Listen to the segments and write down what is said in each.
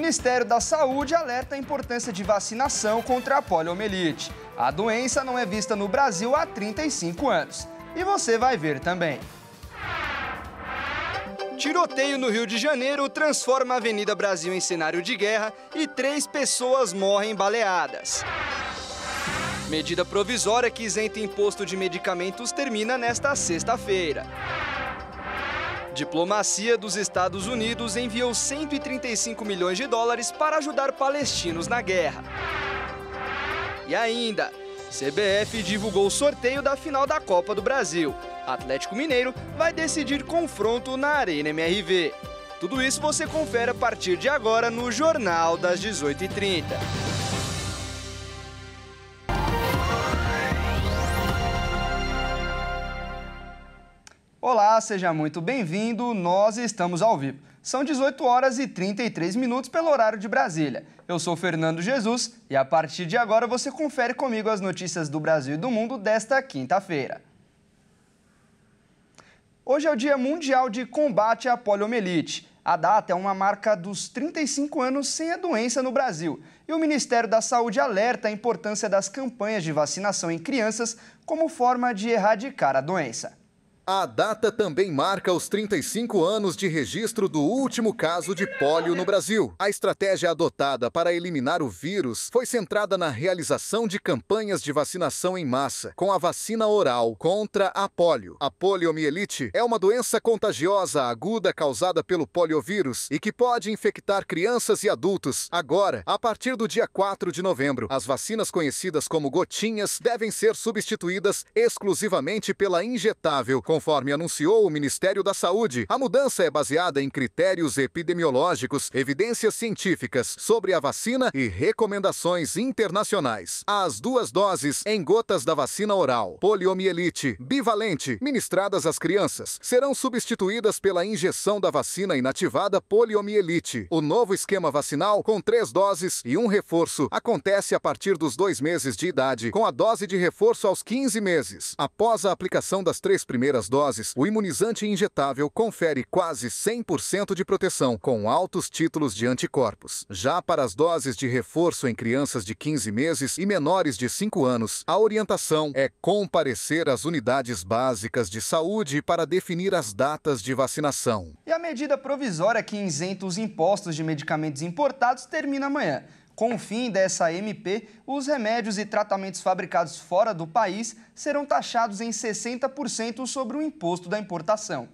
Ministério da Saúde alerta a importância de vacinação contra a poliomielite. A doença não é vista no Brasil há 35 anos. E você vai ver também. Tiroteio no Rio de Janeiro transforma a Avenida Brasil em cenário de guerra e 3 pessoas morrem baleadas. Medida provisória que isenta imposto de medicamentos termina nesta sexta-feira. Diplomacia dos Estados Unidos enviou 135 milhões de dólares para ajudar palestinos na guerra. E ainda, CBF divulgou o sorteio da final da Copa do Brasil. Atlético Mineiro vai decidir confronto na Arena MRV. Tudo isso você confere a partir de agora no Jornal das 18h30. Olá, seja muito bem-vindo, nós estamos ao vivo. São 18 horas e 33 minutos pelo horário de Brasília. Eu sou Fernando Jesus e a partir de agora você confere comigo as notícias do Brasil e do mundo desta quinta-feira. Hoje é o Dia Mundial de Combate à Poliomielite. A data é uma marca dos 35 anos sem a doença no Brasil. E o Ministério da Saúde alerta a importância das campanhas de vacinação em crianças como forma de erradicar a doença. A data também marca os 35 anos de registro do último caso de pólio no Brasil. A estratégia adotada para eliminar o vírus foi centrada na realização de campanhas de vacinação em massa, com a vacina oral contra a pólio. A poliomielite é uma doença contagiosa aguda causada pelo poliovírus e que pode infectar crianças e adultos. Agora, a partir do dia 4 de novembro, as vacinas conhecidas como gotinhas devem ser substituídas exclusivamente pela injetável, conforme anunciou o Ministério da Saúde. A mudança é baseada em critérios epidemiológicos, evidências científicas sobre a vacina e recomendações internacionais. As 2 doses em gotas da vacina oral poliomielite bivalente, ministradas às crianças, serão substituídas pela injeção da vacina inativada poliomielite. O novo esquema vacinal, com 3 doses e um reforço, acontece a partir dos 2 meses de idade, com a dose de reforço aos 15 meses. Após a aplicação das 3 primeiras doses, o imunizante injetável confere quase 100% de proteção, com altos títulos de anticorpos. Já para as doses de reforço em crianças de 15 meses e menores de 5 anos, a orientação é comparecer às unidades básicas de saúde para definir as datas de vacinação. E a medida provisória que isenta os impostos de medicamentos importados termina amanhã. Com o fim dessa MP, os remédios e tratamentos fabricados fora do país serão taxados em 60% sobre o imposto da importação.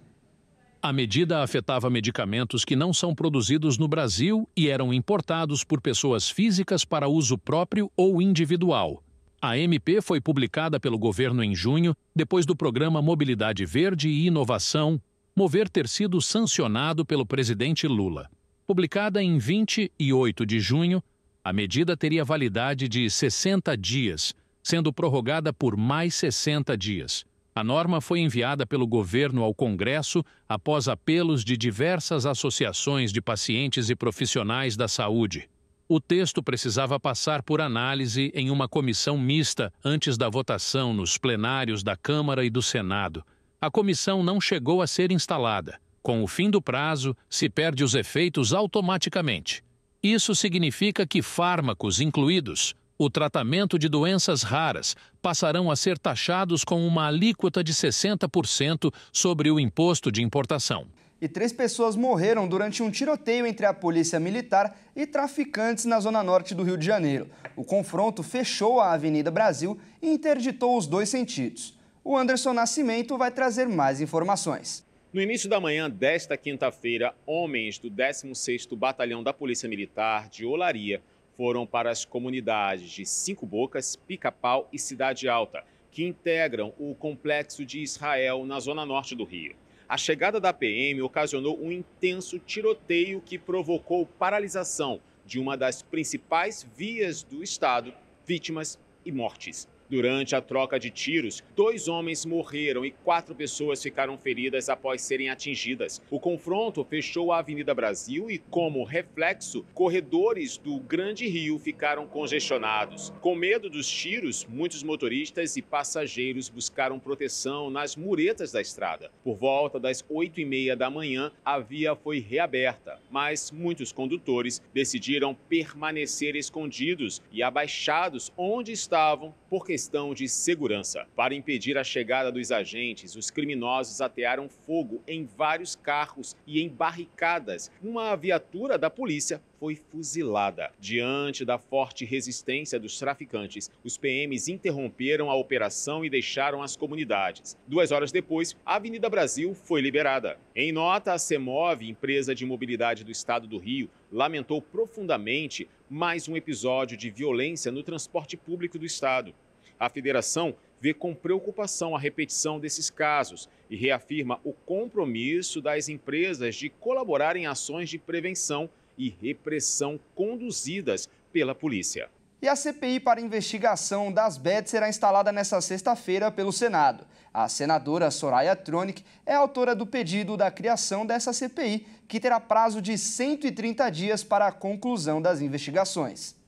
A medida afetava medicamentos que não são produzidos no Brasil e eram importados por pessoas físicas para uso próprio ou individual. A MP foi publicada pelo governo em junho, depois do programa Mobilidade Verde e Inovação, Mover ter sido sancionado pelo presidente Lula. Publicada em 28 de junho, a medida teria validade de 60 dias, sendo prorrogada por mais 60 dias. A norma foi enviada pelo governo ao Congresso após apelos de diversas associações de pacientes e profissionais da saúde. O texto precisava passar por análise em uma comissão mista antes da votação nos plenários da Câmara e do Senado. A comissão não chegou a ser instalada. Com o fim do prazo, se perde os efeitos automaticamente. Isso significa que fármacos incluídos, o tratamento de doenças raras, passarão a ser taxados com uma alíquota de 60% sobre o imposto de importação. E 3 pessoas morreram durante um tiroteio entre a Polícia Militar e traficantes na zona norte do Rio de Janeiro. O confronto fechou a Avenida Brasil e interditou os 2 sentidos. O Anderson Nascimento vai trazer mais informações. No início da manhã desta quinta-feira, homens do 16º Batalhão da Polícia Militar de Olaria foram para as comunidades de Cinco Bocas, Pica-Pau e Cidade Alta, que integram o Complexo de Israel na zona norte do Rio. A chegada da PM ocasionou um intenso tiroteio que provocou paralisação de uma das principais vias do estado, vítimas e mortes. Durante a troca de tiros, 2 homens morreram e 4 pessoas ficaram feridas após serem atingidas. O confronto fechou a Avenida Brasil e, como reflexo, corredores do Grande Rio ficaram congestionados. Com medo dos tiros, muitos motoristas e passageiros buscaram proteção nas muretas da estrada. Por volta das 8h30 da manhã, a via foi reaberta, mas muitos condutores decidiram permanecer escondidos e abaixados onde estavam por questão de segurança. Para impedir a chegada dos agentes, os criminosos atearam fogo em vários carros e em barricadas. Uma viatura da polícia foi fuzilada. Diante da forte resistência dos traficantes, os PMs interromperam a operação e deixaram as comunidades. 2 horas depois, a Avenida Brasil foi liberada. Em nota, a CEMOV, empresa de mobilidade do estado do Rio, lamentou profundamente mais um episódio de violência no transporte público do estado. A federação vê com preocupação a repetição desses casos e reafirma o compromisso das empresas de colaborar em ações de prevenção e repressão conduzidas pela polícia. E a CPI para investigação das bets será instalada nesta sexta-feira pelo Senado. A senadora Soraya Tronic é autora do pedido da criação dessa CPI, que terá prazo de 130 dias para a conclusão das investigações.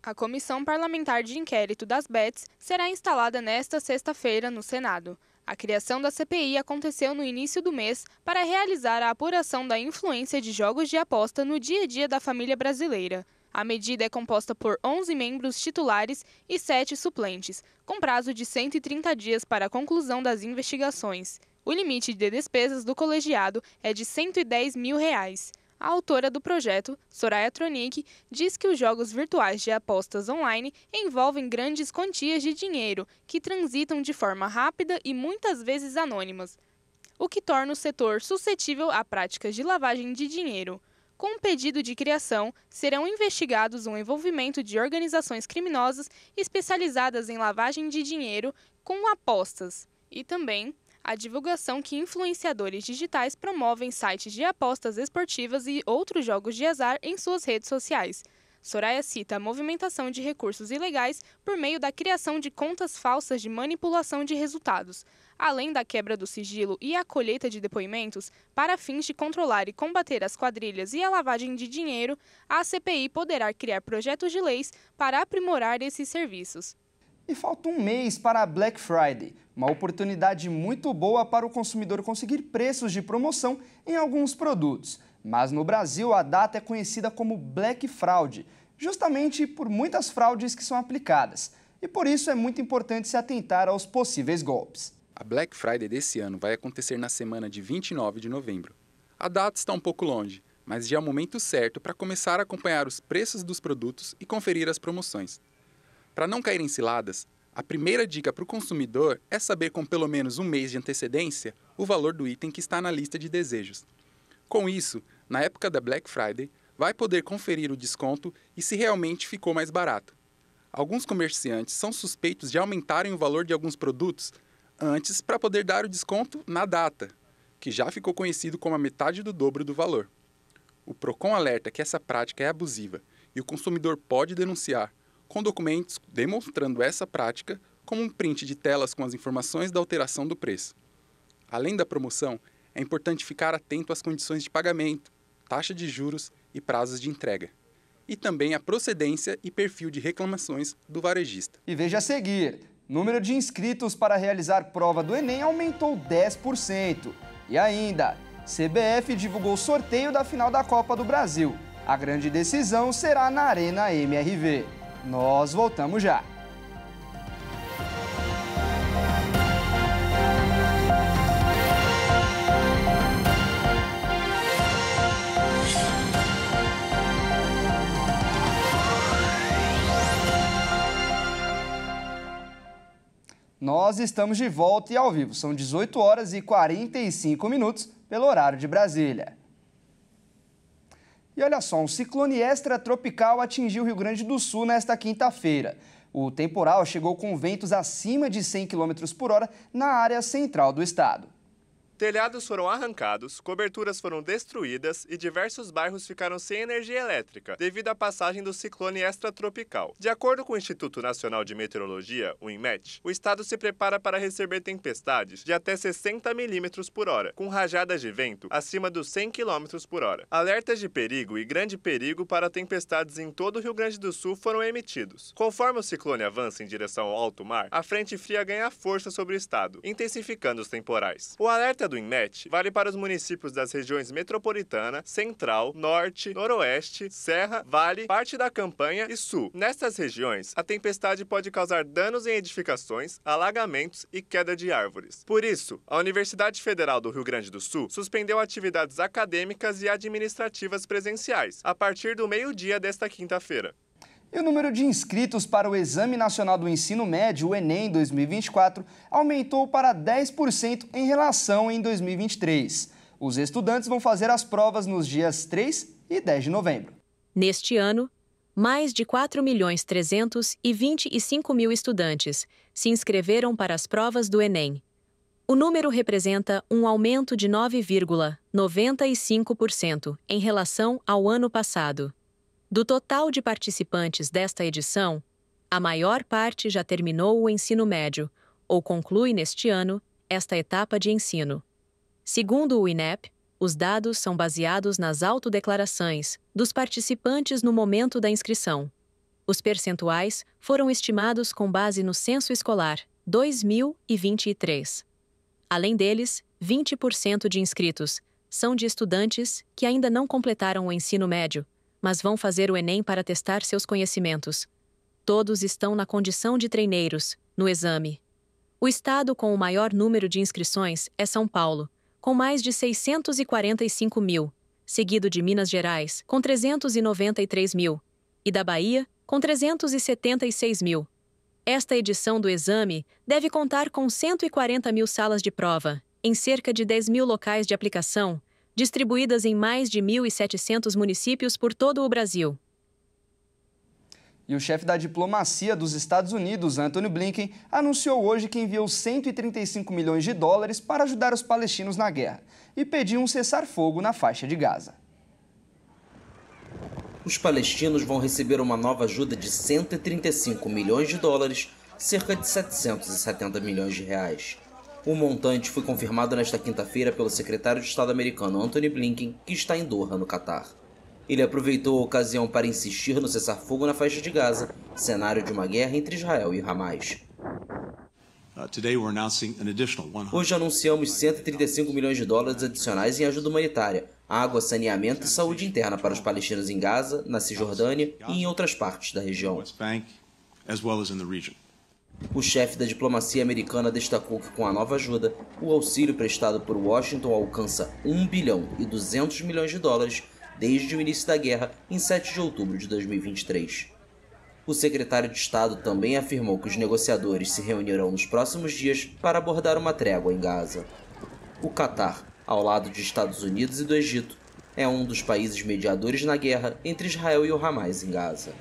A Comissão Parlamentar de Inquérito das bets será instalada nesta sexta-feira no Senado. A criação da CPI aconteceu no início do mês para realizar a apuração da influência de jogos de aposta no dia a dia da família brasileira. A medida é composta por 11 membros titulares e 7 suplentes, com prazo de 130 dias para a conclusão das investigações. O limite de despesas do colegiado é de R$ 110 mil. A autora do projeto, Soraya Tronic, diz que os jogos virtuais de apostas online envolvem grandes quantias de dinheiro que transitam de forma rápida e muitas vezes anônimas, o que torna o setor suscetível a práticas de lavagem de dinheiro. Com o pedido de criação, serão investigados o envolvimento de organizações criminosas especializadas em lavagem de dinheiro com apostas e também a divulgação que influenciadores digitais promovem sites de apostas esportivas e outros jogos de azar em suas redes sociais. Soraya cita a movimentação de recursos ilegais por meio da criação de contas falsas de manipulação de resultados, além da quebra do sigilo e a colheita de depoimentos. Para fins de controlar e combater as quadrilhas e a lavagem de dinheiro, a CPI poderá criar projetos de leis para aprimorar esses serviços. E falta um mês para a Black Friday, uma oportunidade muito boa para o consumidor conseguir preços de promoção em alguns produtos. Mas no Brasil a data é conhecida como Black Fraud, justamente por muitas fraudes que são aplicadas. E por isso é muito importante se atentar aos possíveis golpes. A Black Friday desse ano vai acontecer na semana de 29 de novembro. A data está um pouco longe, mas já é o momento certo para começar a acompanhar os preços dos produtos e conferir as promoções. Para não cair em ciladas, a primeira dica para o consumidor é saber com pelo menos um mês de antecedência o valor do item que está na lista de desejos. Com isso, na época da Black Friday, vai poder conferir o desconto e se realmente ficou mais barato. Alguns comerciantes são suspeitos de aumentarem o valor de alguns produtos antes para poder dar o desconto na data, que já ficou conhecido como a metade do dobro do valor. O Procon alerta que essa prática é abusiva e o consumidor pode denunciar, com documentos demonstrando essa prática, como um print de telas com as informações da alteração do preço. Além da promoção, é importante ficar atento às condições de pagamento, taxa de juros e prazos de entrega. E também a procedência e perfil de reclamações do varejista. E veja a seguir, número de inscritos para realizar prova do Enem aumentou 10%. E ainda, CBF divulgou o sorteio da final da Copa do Brasil. A grande decisão será na Arena MRV. Nós voltamos já. Nós estamos de volta e ao vivo. São 18 horas e 45 minutos pelo horário de Brasília. E olha só, um ciclone extratropical atingiu o Rio Grande do Sul nesta quinta-feira. O temporal chegou com ventos acima de 100 km por hora na área central do estado. Telhados foram arrancados, coberturas foram destruídas e diversos bairros ficaram sem energia elétrica devido à passagem do ciclone extratropical. De acordo com o Instituto Nacional de Meteorologia, o INMET, o estado se prepara para receber tempestades de até 60 milímetros por hora, com rajadas de vento acima dos 100 quilômetros por hora. Alertas de perigo e grande perigo para tempestades em todo o Rio Grande do Sul foram emitidos. Conforme o ciclone avança em direção ao alto mar, a frente fria ganha força sobre o estado, intensificando os temporais. O alerta do INMET vale para os municípios das regiões metropolitana, central, norte, noroeste, serra, vale, parte da campanha e sul. Nestas regiões, a tempestade pode causar danos em edificações, alagamentos e queda de árvores. Por isso, a Universidade Federal do Rio Grande do Sul suspendeu atividades acadêmicas e administrativas presenciais a partir do meio-dia desta quinta-feira. E o número de inscritos para o Exame Nacional do Ensino Médio, o Enem 2024, aumentou para 10% em relação em 2023. Os estudantes vão fazer as provas nos dias 3 e 10 de novembro. Neste ano, mais de 4.325.000 estudantes se inscreveram para as provas do Enem. O número representa um aumento de 9,95% em relação ao ano passado. Do total de participantes desta edição, a maior parte já terminou o ensino médio ou conclui neste ano esta etapa de ensino. Segundo o INEP, os dados são baseados nas autodeclarações dos participantes no momento da inscrição. Os percentuais foram estimados com base no Censo Escolar 2023. Além deles, 20% de inscritos são de estudantes que ainda não completaram o ensino médio, mas vão fazer o Enem para testar seus conhecimentos. Todos estão na condição de treineiros, no exame. O estado com o maior número de inscrições é São Paulo, com mais de 645 mil, seguido de Minas Gerais, com 393 mil, e da Bahia, com 376 mil. Esta edição do exame deve contar com 140 mil salas de prova, em cerca de 10 mil locais de aplicação, distribuídas em mais de 1.700 municípios por todo o Brasil. E o chefe da diplomacia dos Estados Unidos, Antony Blinken, anunciou hoje que enviou 135 milhões de dólares para ajudar os palestinos na guerra e pediu um cessar-fogo na faixa de Gaza. Os palestinos vão receber uma nova ajuda de 135 milhões de dólares, cerca de 770 milhões de reais. O montante foi confirmado nesta quinta-feira pelo secretário de Estado americano Antony Blinken, que está em Doha, no Catar. Ele aproveitou a ocasião para insistir no cessar-fogo na faixa de Gaza, cenário de uma guerra entre Israel e Hamas. Hoje anunciamos 135 milhões de dólares adicionais em ajuda humanitária, água, saneamento e saúde interna para os palestinos em Gaza, na Cisjordânia e em outras partes da região. O chefe da diplomacia americana destacou que com a nova ajuda, o auxílio prestado por Washington alcança 1 bilhão e 200 milhões de dólares desde o início da guerra em 7 de outubro de 2023. O secretário de Estado também afirmou que os negociadores se reunirão nos próximos dias para abordar uma trégua em Gaza. O Catar, ao lado de Estados Unidos e do Egito, é um dos países mediadores na guerra entre Israel e o Hamas em Gaza.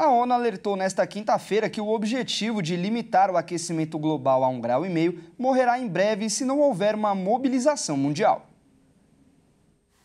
A ONU alertou nesta quinta-feira que o objetivo de limitar o aquecimento global a 1,5 graus morrerá em breve se não houver uma mobilização mundial.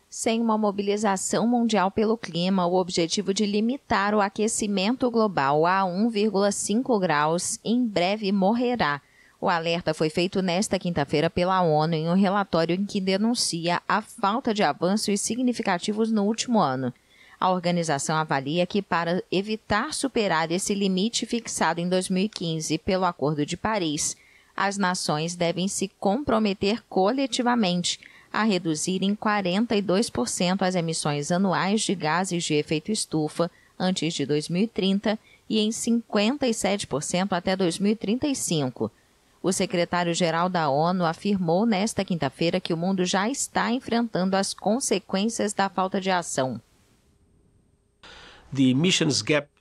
Sem uma mobilização mundial pelo clima, o objetivo de limitar o aquecimento global a 1,5 graus em breve morrerá. O alerta foi feito nesta quinta-feira pela ONU em um relatório em que denuncia a falta de avanços significativos no último ano. A organização avalia que, para evitar superar esse limite fixado em 2015 pelo Acordo de Paris, as nações devem se comprometer coletivamente a reduzir em 42% as emissões anuais de gases de efeito estufa antes de 2030 e em 57% até 2035. O secretário-geral da ONU afirmou nesta quinta-feira que o mundo já está enfrentando as consequências da falta de ação.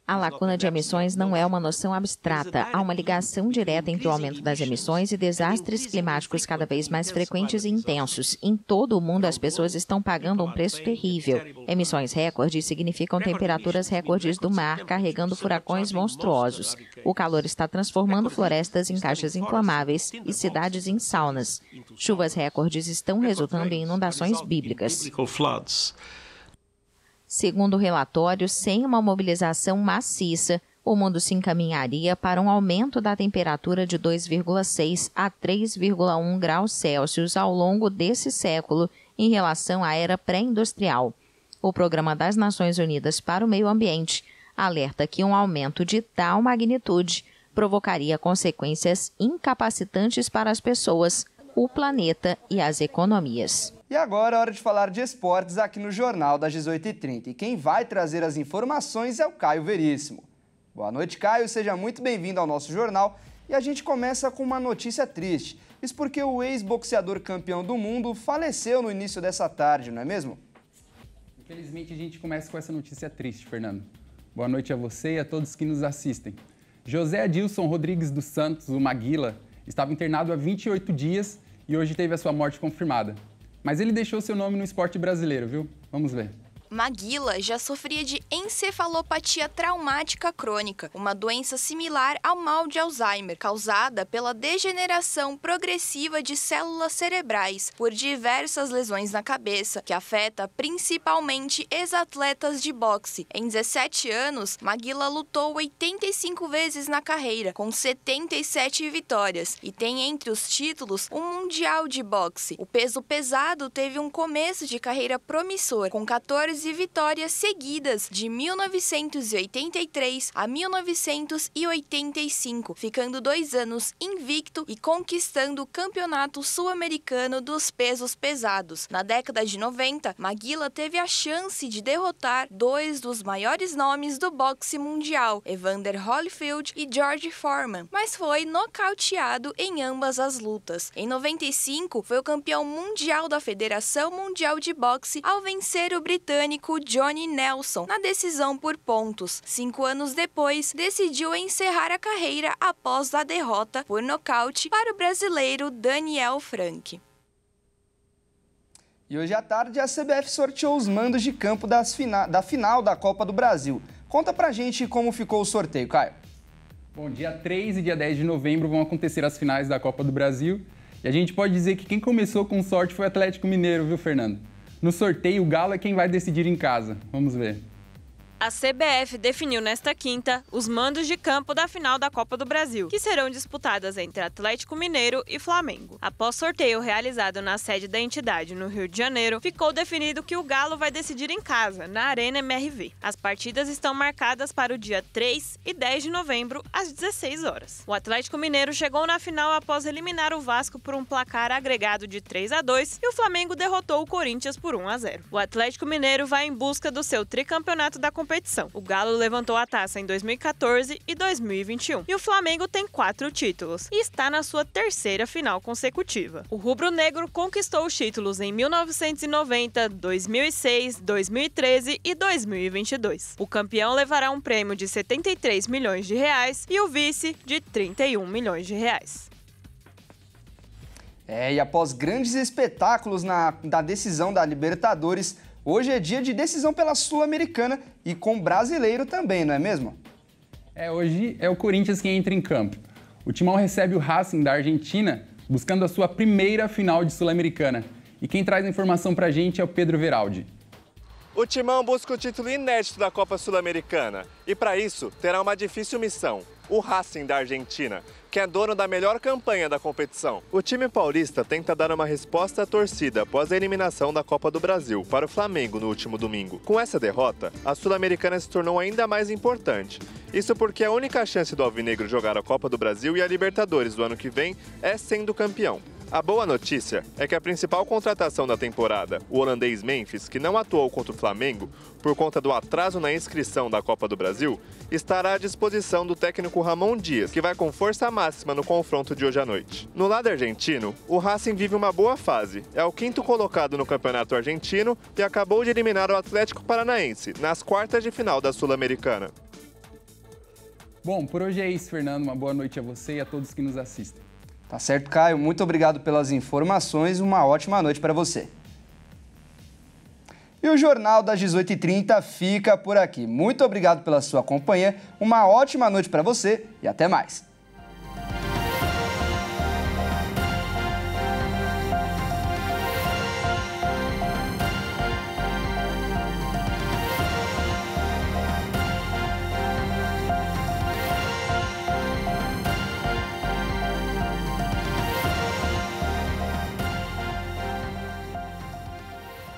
A lacuna de emissões não é uma noção abstrata. Há uma ligação direta entre o aumento das emissões e desastres climáticos cada vez mais frequentes e intensos. Em todo o mundo, as pessoas estão pagando um preço terrível. Emissões recordes significam temperaturas recordes do mar, carregando furacões monstruosos. O calor está transformando florestas em caixas inflamáveis e cidades em saunas. Chuvas recordes estão resultando em inundações bíblicas. Segundo o relatório, sem uma mobilização maciça, o mundo se encaminharia para um aumento da temperatura de 2,6 a 3,1 graus Celsius ao longo desse século em relação à era pré-industrial. O Programa das Nações Unidas para o Meio Ambiente alerta que um aumento de tal magnitude provocaria consequências incapacitantes para as pessoas, o planeta e as economias. E agora é hora de falar de esportes aqui no Jornal das 18h30. E quem vai trazer as informações é o Caio Veríssimo. Boa noite, Caio. Seja muito bem-vindo ao nosso jornal. E a gente começa com uma notícia triste. Isso porque o ex-boxeador campeão do mundo faleceu no início dessa tarde, não é mesmo? Infelizmente, a gente começa com essa notícia triste, Fernando. Boa noite a você e a todos que nos assistem. José Adilson Rodrigues dos Santos, o Maguila, estava internado há 28 dias e hoje teve a sua morte confirmada. Mas ele deixou seu nome no esporte brasileiro, viu? Vamos ver. Maguila já sofria de encefalopatia traumática crônica, uma doença similar ao mal de Alzheimer, causada pela degeneração progressiva de células cerebrais por diversas lesões na cabeça, que afeta principalmente ex-atletas de boxe. Em 17 anos, Maguila lutou 85 vezes na carreira, com 77 vitórias, e tem entre os títulos um Mundial de Boxe. O peso pesado teve um começo de carreira promissor, com 14 vitórias seguidas de 1983 a 1985, ficando 2 anos invicto e conquistando o Campeonato Sul-Americano dos Pesos Pesados. Na década de 90, Maguila teve a chance de derrotar 2 dos maiores nomes do boxe mundial, Evander Holyfield e George Foreman, mas foi nocauteado em ambas as lutas. Em 95, foi o campeão mundial da Federação Mundial de Boxe ao vencer o britânico Johnny Nelson na decisão por pontos. 5 anos depois, decidiu encerrar a carreira após a derrota por nocaute para o brasileiro Daniel Frank. E hoje à tarde a CBF sorteou os mandos de campo da final da Copa do Brasil. Conta pra gente como ficou o sorteio, Caio. Bom, dia 3 e dia 10 de novembro vão acontecer as finais da Copa do Brasil. E a gente pode dizer que quem começou com sorte foi o Atlético Mineiro, viu, Fernando? No sorteio, o Galo é quem vai decidir em casa. Vamos ver. A CBF definiu nesta quinta os mandos de campo da final da Copa do Brasil, que serão disputadas entre Atlético Mineiro e Flamengo. Após sorteio realizado na sede da entidade no Rio de Janeiro, ficou definido que o Galo vai decidir em casa, na Arena MRV. As partidas estão marcadas para o dia 3 e 10 de novembro, às 16 horas. O Atlético Mineiro chegou na final após eliminar o Vasco por um placar agregado de 3-2 e o Flamengo derrotou o Corinthians por 1-0. O Atlético Mineiro vai em busca do seu tricampeonato da competição. O Galo levantou a taça em 2014 e 2021 e o Flamengo tem 4 títulos e está na sua 3ª final consecutiva. O rubro-negro conquistou os títulos em 1990, 2006, 2013 e 2022. O campeão levará um prêmio de 73 milhões de reais e o vice de 31 milhões de reais. E após grandes espetáculos da decisão da Libertadores, hoje é dia de decisão pela Sul-Americana e com brasileiro também, não é mesmo? Hoje é o Corinthians quem entra em campo. O Timão recebe o Racing da Argentina, buscando a sua primeira final de Sul-Americana. E quem traz a informação pra gente é o Pedro Veraldi. O Timão busca o título inédito da Copa Sul-Americana e, para isso, terá uma difícil missão: o Racing da Argentina, que é dono da melhor campanha da competição. O time paulista tenta dar uma resposta à torcida após a eliminação da Copa do Brasil para o Flamengo no último domingo. Com essa derrota, a Sul-Americana se tornou ainda mais importante. Isso porque a única chance do Alvinegro jogar a Copa do Brasil e a Libertadores do ano que vem é sendo campeão. A boa notícia é que a principal contratação da temporada, o holandês Memphis, que não atuou contra o Flamengo por conta do atraso na inscrição da Copa do Brasil, estará à disposição do técnico Ramon Dias, que vai com força máxima no confronto de hoje à noite. No lado argentino, o Racing vive uma boa fase. É o 5º colocado no Campeonato Argentino e acabou de eliminar o Atlético Paranaense nas quartas de final da Sul-Americana. Bom, por hoje é isso, Fernando. Uma boa noite a você e a todos que nos assistem. Tá certo, Caio. Muito obrigado pelas informações. Uma ótima noite para você. E o Jornal das 18h30 fica por aqui. Muito obrigado pela sua companhia. Uma ótima noite para você e até mais.